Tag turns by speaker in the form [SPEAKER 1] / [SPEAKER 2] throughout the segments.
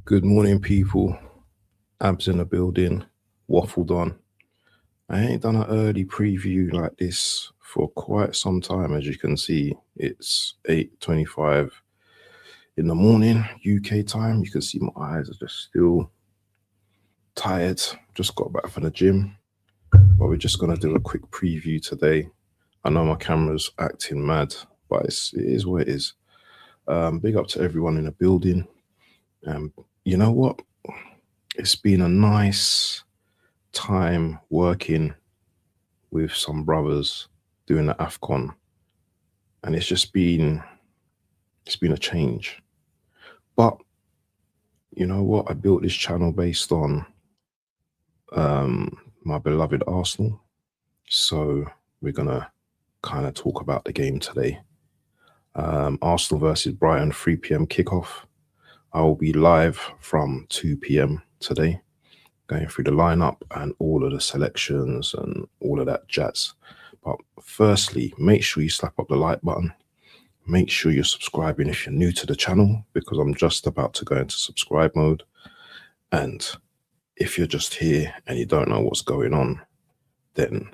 [SPEAKER 1] Good morning, people. Abs in the building, waffled on. I ain't done an early preview like this for quite some time. As you can see, it's 8:25 in the morning, UK time. You can see my eyes are just still tired. Just got back from the gym, but we're just gonna do a quick preview today. I know my camera's acting mad, but it is what it is. Big up to everyone in the building. You know what? It's been a nice time working with some brothers doing the AFCON, and it's been a change. But you know what? I built this channel based on my beloved Arsenal. So we're gonna kind of talk about the game today. Arsenal versus Brighton, 3 p.m. kickoff. I will be live from 2 p.m. today, going through the lineup and all of the selections and all of that jazz. But firstly, make sure you slap up the like button. Make sure you're subscribing if you're new to the channel, because I'm just about to go into subscribe mode. And if you're just here and you don't know what's going on, then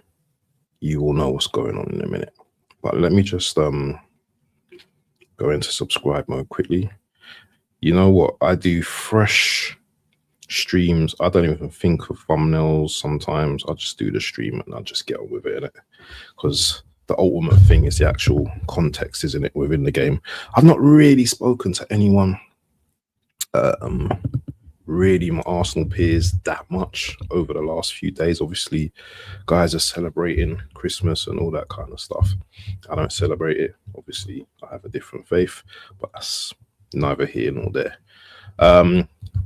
[SPEAKER 1] you will know what's going on in a minute. But let me just go into subscribe mode quickly. You know what? I do fresh streams. I don't even think of thumbnails sometimes. I just do the stream and I just get on with it, because the ultimate thing is the actual context, isn't it, within the game. I've not really spoken to anyone, really my Arsenal peers, that much over the last few days. Obviously, guys are celebrating Christmas and all that kind of stuff. I don't celebrate it. Obviously, I have a different faith, but that's neither here nor there.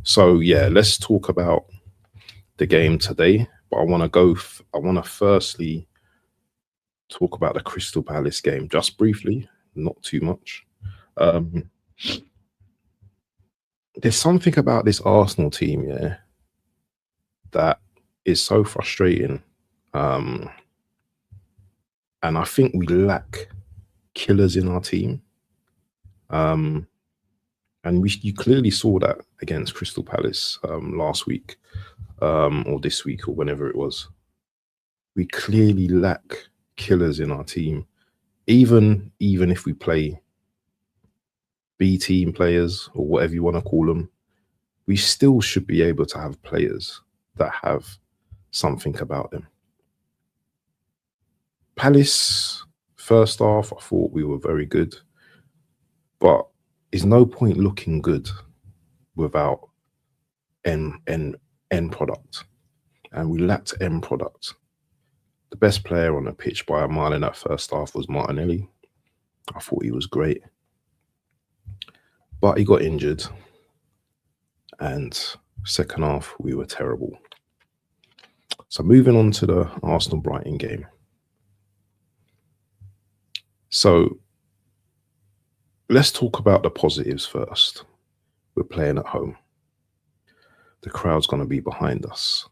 [SPEAKER 1] So yeah, let's talk about the game today. But I want to firstly talk about the Crystal Palace game just briefly, not too much. There's something about this Arsenal team, yeah, that is so frustrating. And I think we lack killers in our team. And you clearly saw that against Crystal Palace last week, or this week, or whenever it was. We clearly lack killers in our team. Even if we play B team players or whatever you want to call them, we still should be able to have players that have something about them. Palace, first half, I thought we were very good, but there's no point looking good without end product, and we lacked end product. The best player on the pitch by a mile in that first half was Martinelli. I thought he was great, but he got injured, and second half we were terrible. So moving on to the Arsenal Brighton game. So let's talk about the positives first. We're playing at home. The crowd's going to be behind us.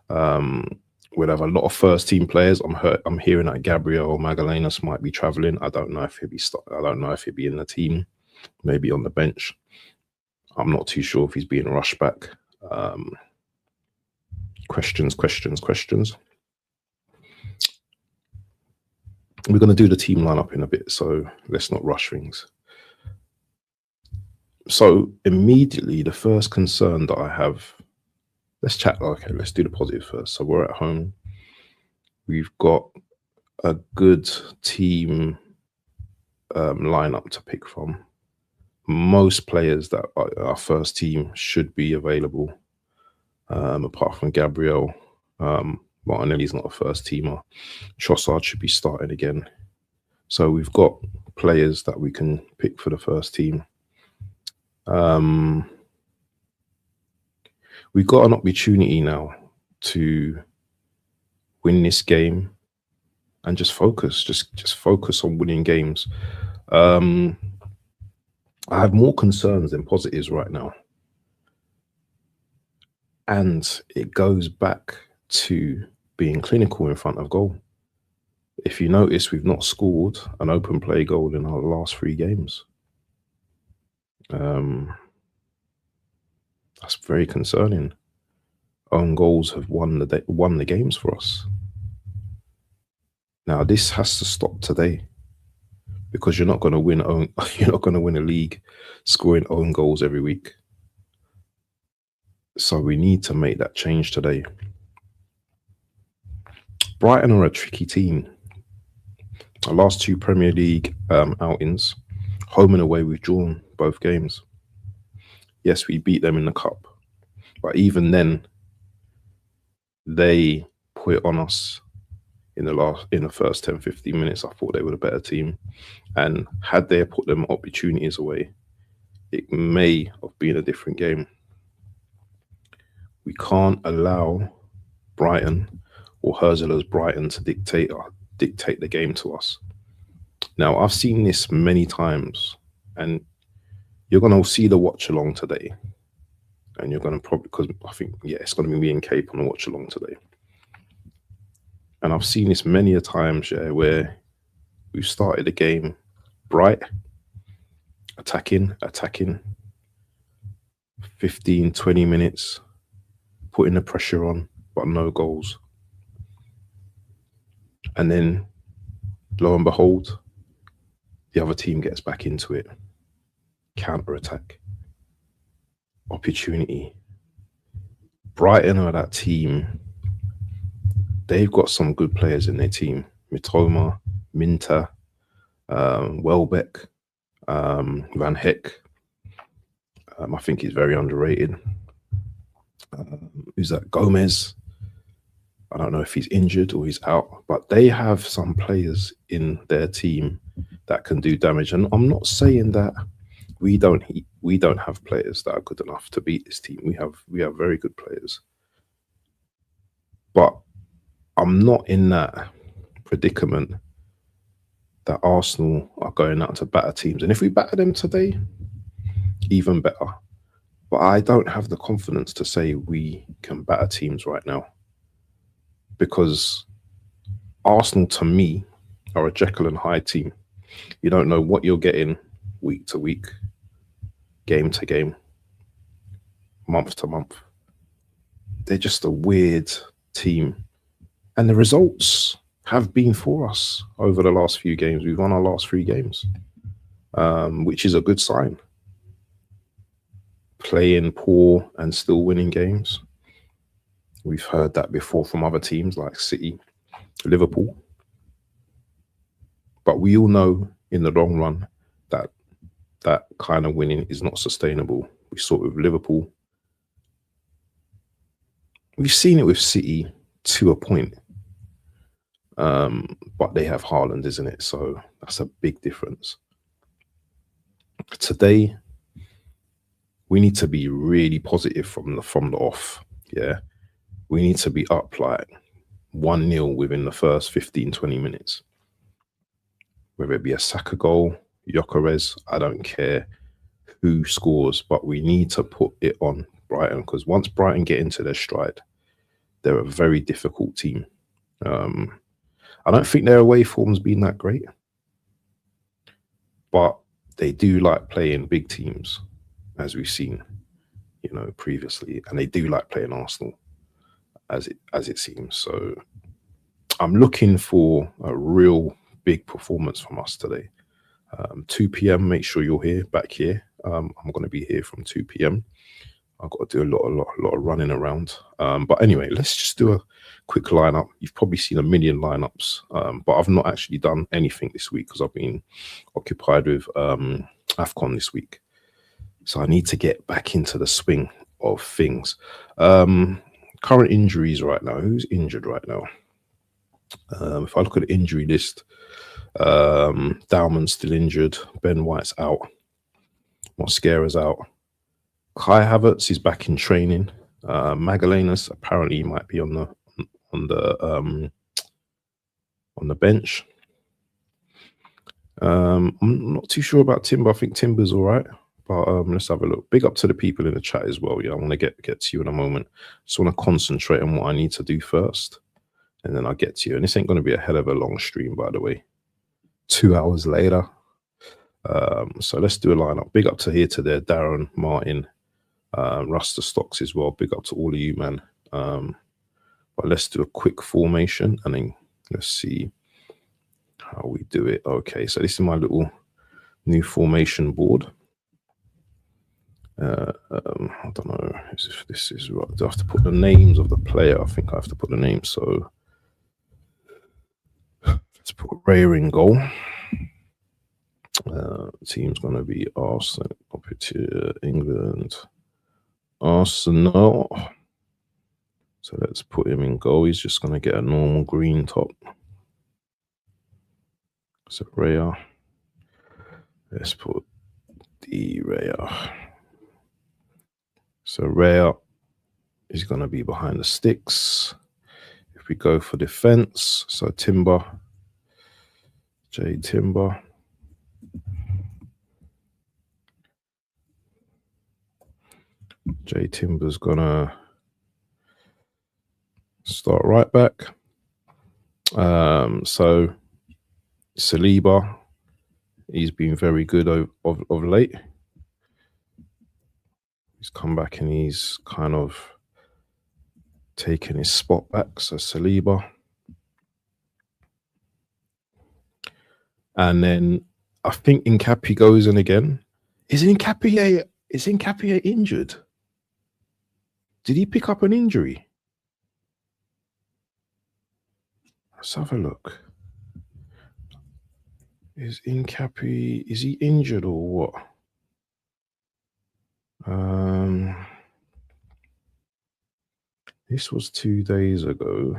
[SPEAKER 1] We'll have a lot of first team players. I'm hearing that Gabriel Magalhaes might be traveling. I don't know if he'll be in the team, maybe on the bench. I'm not too sure if he's being rushed back. Questions. We're going to do the team lineup in a bit, so let's not rush things. So immediately, the first concern that I have, let's chat. Okay, let's do the positive first. So we're at home. We've got a good team lineup to pick from. Most players that are our first team should be available, apart from Gabriel. Martinelli's not a first teamer. Trossard should be starting again. So we've got players that we can pick for the first team. We've got an opportunity now to win this game and just focus on winning games. I have more concerns than positives right now. And it goes back to being clinical in front of goal. If you notice, we've not scored an open play goal in our last 3 games. That's very concerning. Own goals have won the games for us. Now this has to stop today, because you're not going to win you're not going to win a league scoring own goals every week. So we need to make that change today. Brighton are a tricky team. Our last two Premier League outings, home and away, we've drawn both games. Yes, we beat them in the cup, but even then, they put it on us in the first 10, 15 minutes. I thought they were the better team, and had they put them opportunities away, it may have been a different game. We can't allow Brighton or Herzler's Brighton to dictate the game to us. Now, I've seen this many times, and you're going to see the watch along today. And you're going to probably, because I think, yeah, it's going to be me and Cape on the watch along today. And I've seen this many a times, yeah, where we've started the game bright, attacking, 15, 20 minutes, putting the pressure on, but no goals. And then, lo and behold, the other team gets back into it. Counter-attack. Opportunity. Brighton are that team. They've got some good players in their team. Mitoma, Minter, Welbeck, Van Heck. I think he's very underrated. Who's that? Gomez. I don't know if he's injured or he's out, but they have some players in their team that can do damage. And I'm not saying that we don't have players that are good enough to beat this team. We have very good players, but I'm not in that predicament that Arsenal are going out to batter teams. And if we batter them today, even better. But I don't have the confidence to say we can batter teams right now, because Arsenal, to me, are a Jekyll and Hyde team. You don't know what you're getting week to week, game to game, month to month. They're just a weird team. And the results have been for us over the last few games. We've won our last 3 games, which is a good sign. Playing poor and still winning games. We've heard that before from other teams like City, Liverpool. But we all know in the long run that that kind of winning is not sustainable. We saw it with Liverpool. We've seen it with City to a point. But they have Haaland, isn't it? So that's a big difference. Today, we need to be really positive from the off. Yeah. We need to be up like 1-0 within the first 15, 20 minutes. Whether it be a Saka goal, Gyökeres, I don't care who scores, but we need to put it on Brighton, because once Brighton get into their stride, they're a very difficult team. I don't think their away form's been that great, but they do like playing big teams, as we've seen, previously, and they do like playing Arsenal, as it seems. So I'm looking for a real big performance from us today. 2 p.m. Make sure you're back here. I'm going to be here from 2 p.m. I've got to do a lot of running around. But anyway, let's just do a quick lineup. You've probably seen a million lineups, but I've not actually done anything this week because I've been occupied with AFCON this week. So I need to get back into the swing of things. Current injuries right now. Who's injured right now? If I look at the injury list, Dowman's still injured. Ben White's out. Mosquera's out. Kai Havertz is back in training. Magallanes apparently might be on the bench. I'm not too sure about Timber. I think Timber's all right, but let's have a look. Big up to the people in the chat as well. Yeah, I want to get to you in a moment. Just want to concentrate on what I need to do first, and then I'll get to you. And this ain't going to be a hell of a long stream, by the way. 2 hours later. So let's do a lineup. Big up to there, Darren, Martin, Ruster Stocks as well. Big up to all of you, man. But let's do a quick formation and then let's see how we do it. Okay, so this is my little new formation board. I don't know if this is right. Do I have to put the names of the player? I think I have to put the names. So let's put Raya in goal. Team's going to be Arsenal, up to England, Arsenal. So let's put him in goal. He's just going to get a normal green top. So Raya. Let's put the Raya. So Raya is going to be behind the sticks. If we go for defense, so Timber, J Timber. J Timber's going to start right back. So Saliba, he's been very good of late. He's come back and he's kind of taken his spot back. So Saliba. And then I think Nkapie goes in again. Is Nkapie injured? Did he pick up an injury? Let's have a look. Is he injured or what? This was 2 days ago.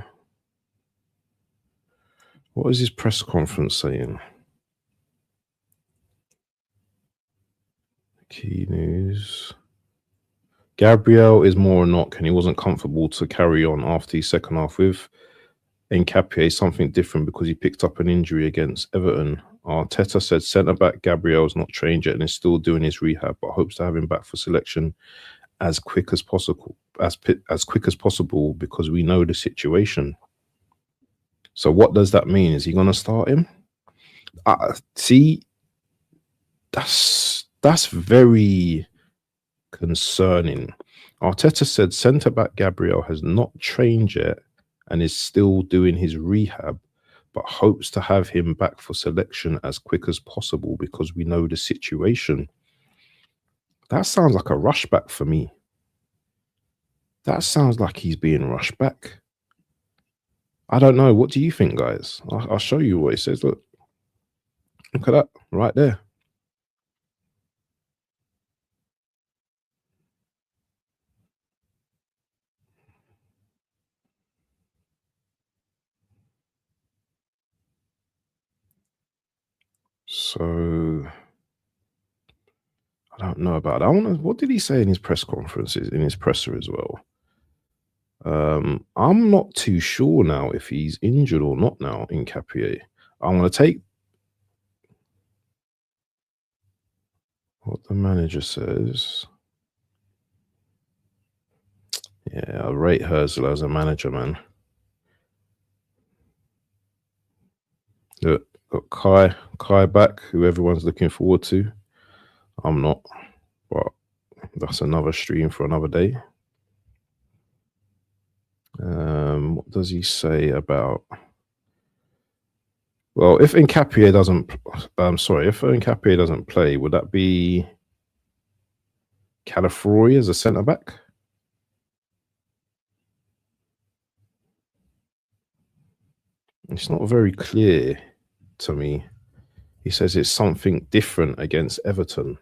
[SPEAKER 1] What is his press conference saying? Key news. Gabriel is more a knock and he wasn't comfortable to carry on after his second half with Nkapie. Something different because he picked up an injury against Everton. Arteta said centre-back Gabriel's not trained yet and is still doing his rehab, but hopes to have him back for selection as quick as possible, as quick as possible because we know the situation. So what does that mean? Is he going to start him? See, that's very concerning. Arteta said centre-back Gabriel has not trained yet and is still doing his rehab, but hopes to have him back for selection as quick as possible because we know the situation. That sounds like a rush back for me. That sounds like he's being rushed back. I don't know. What do you think, guys? I'll show you what it says. Look at that right there. So I don't know about that. What did he say in his press conferences, in his presser as well? I'm not too sure now if he's injured or not now in Nkapie. I'm going to take what the manager says. Yeah, I rate Herzl as a manager, man. Look, got Kai back, who everyone's looking forward to. I'm not, but that's another stream for another day. What does he say about? Well, if Nkapie doesn't play, would that be Calafiori as a centre back? It's not very clear to me. He says it's something different against Everton.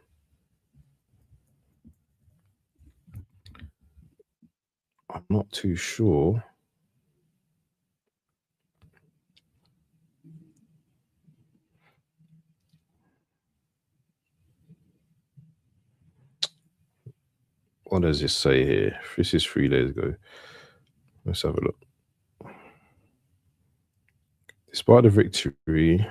[SPEAKER 1] I'm not too sure. What does this say here? This is 3 days ago. Let's have a look. Despite the victory,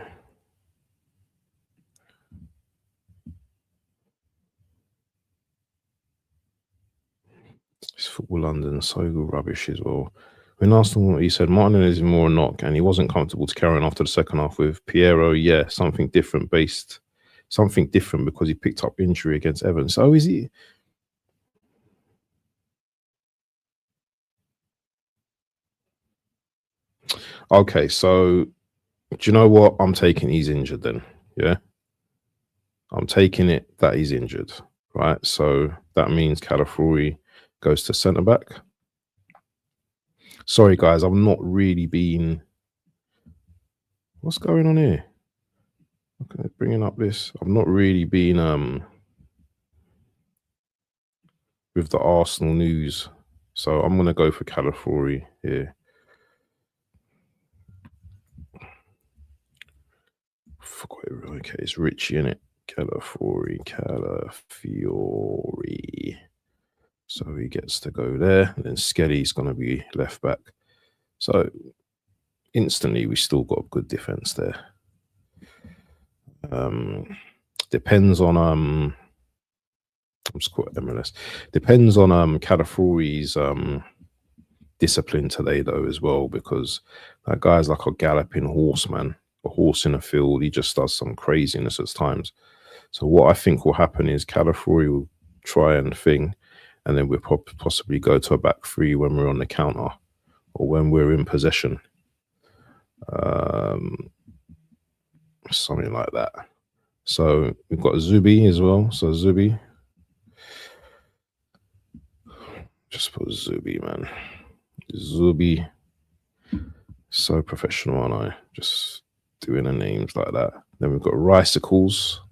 [SPEAKER 1] it's Football London, so rubbish as well. When asked him, he said Martin is more a knock and he wasn't comfortable to carry on after the second half with Piero. Yeah, something different because he picked up injury against Everton. So is he? Okay, so do you know what? I'm taking he's injured then. Yeah. I'm taking it that he's injured. Right. So that means Calafiori goes to centre back. Sorry, guys, I've not really been. What's going on here? Okay, bringing up this. I've not really been with the Arsenal news, so I'm gonna go for Calafiori here. Forgot it. Okay, it's Richie in it. Calafiori. So he gets to go there, and then Skelly's gonna be left back. So instantly, we still got good defense there. Depends on I'm just quite MLS. Depends on Calafiori's discipline today though as well, because that guy's like a galloping horse, man. A horse in a field. He just does some craziness at times. So what I think will happen is Calafiori will try and thing, and then we'll possibly go to a back three when we're on the counter or when we're in possession. Something like that. So we've got Zubi as well. So Zubi. Just put Zubi, man. Zubi. So professional, aren't I? Just doing the names like that. Then we've got Ricicles.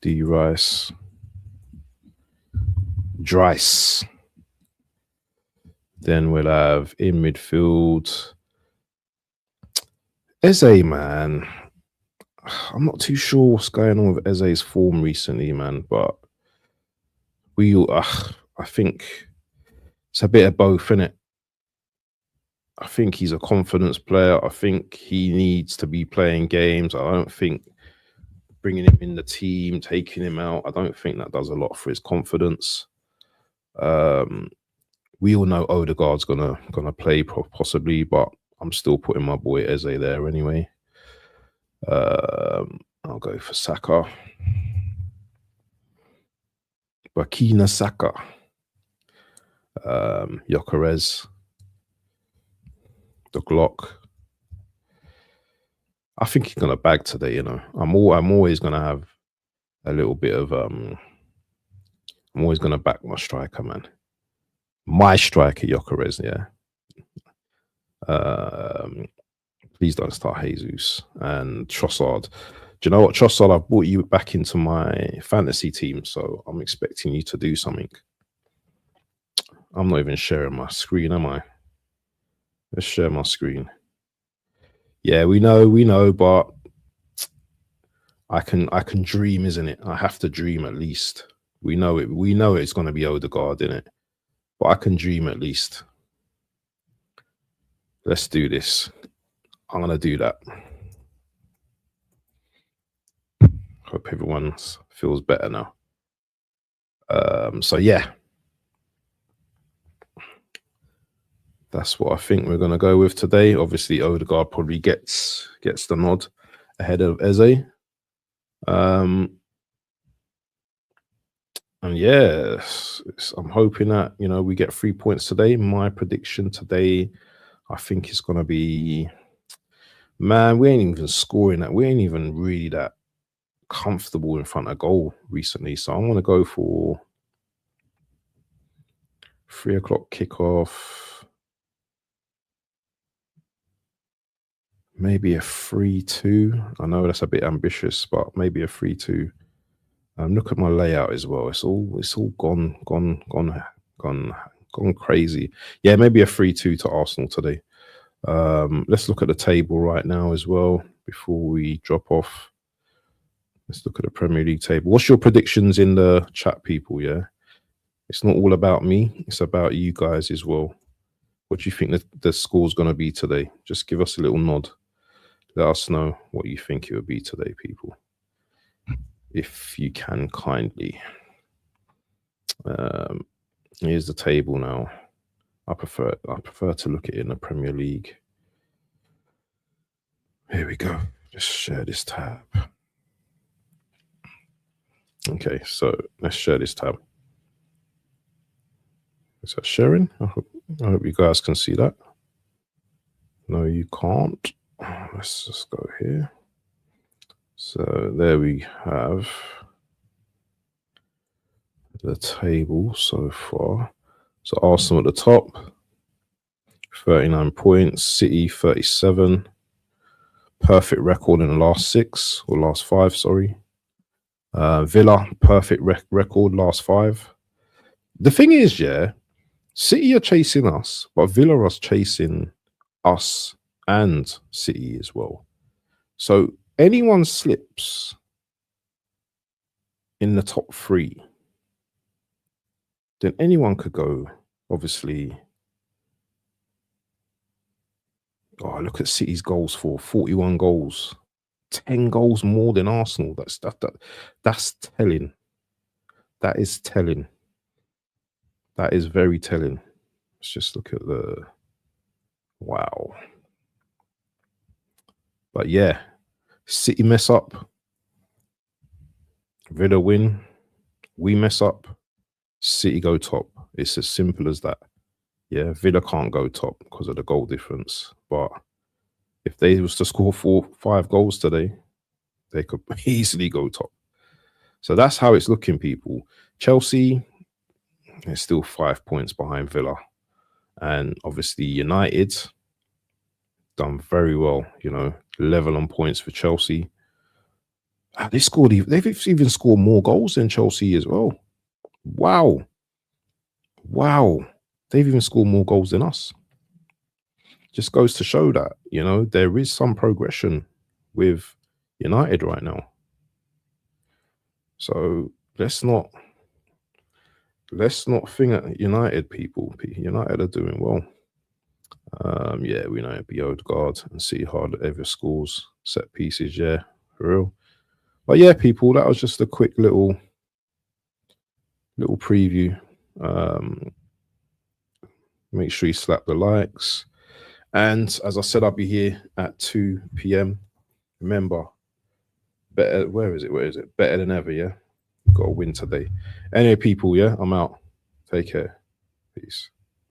[SPEAKER 1] D Rice. Drice. Then we'll have in midfield Eze, man. I'm not too sure what's going on with Eze's form recently, man, but I think it's a bit of both, innit? I think he's a confidence player. I think he needs to be playing games. I don't think bringing him in the team, taking him out, I don't think that does a lot for his confidence. We all know Odegaard's gonna play possibly, but I'm still putting my boy Eze there anyway. I'll go for Saka. Bakina Saka. Gyökeres. The Glock. I think he's gonna bag today, you know. I'm always gonna have a little bit of I'm always gonna back my striker, man. My striker, Gyökeres, yeah. Please don't start Jesus and Trossard. Do you know what, Trossard? I've brought you back into my fantasy team, so I'm expecting you to do something. I'm not even sharing my screen, am I? Let's share my screen. Yeah, we know, but I can dream, isn't it? I have to dream at least. We know it. We know it's going to be Odegaard, innit? But I can dream at least. Let's do this. I'm going to do that. Hope everyone feels better now. So yeah, that's what I think we're going to go with today. Obviously, Odegaard probably gets the nod ahead of Eze. And yeah, I'm hoping that, you know, we get 3 points today. My prediction today, I think it's going to be, man, we ain't even scoring that. We ain't even really that comfortable in front of goal recently. So I'm going to go for 3 o'clock kickoff. Maybe a 3-2. I know that's a bit ambitious, but maybe a 3-2. Look at my layout as well. It's all gone crazy. Yeah, maybe a 3-2 to Arsenal today. Let's look at the table right now as well before we drop off. Let's look at the Premier League table. What's your predictions in the chat, people? Yeah, it's not all about me. It's about you guys as well. What do you think the score's going to be today? Just give us a little nod. Let us know what you think it will be today, people. If you can kindly. Here's the table now. I prefer to look at it in the Premier League. Here we go. Just share this tab. Okay, so let's share this tab. Is that sharing? I hope you guys can see that. No, you can't. Let's just go here. So there we have the table so far. So Arsenal at the top, 39 points. City, 37. Perfect record in the last 6 or last 5, sorry. Villa, perfect record last 5. The thing is, yeah, City are chasing us, but Villa are chasing us and City as well. So anyone slips in the top 3, then anyone could go, obviously. Oh, look at City's goals for 41 goals, 10 goals more than Arsenal. That's telling. That is telling. That is very telling. Let's just look at the wow. But yeah, City mess up, Villa win, we mess up, City go top. It's as simple as that. Yeah, Villa can't go top because of the goal difference. But if they was to score 4-5 goals today, they could easily go top. So that's how it's looking, people. Chelsea is still 5 points behind Villa. And obviously United done very well, you know, level on points for Chelsea. They've even scored more goals than Chelsea as well. Wow. They've even scored more goals than us. Just goes to show that, you know, there is some progression with United right now. So let's not think at United, people. United are doing well. Yeah, we know Odegaard and see hard ever scores, set pieces, yeah, for real. But yeah, people, that was just a quick little preview. Make sure you slap the likes. And as I said, I'll be here at 2 p.m. Remember, better, where is it? Better than ever, yeah? Got to win today. Anyway, people, yeah, I'm out. Take care. Peace.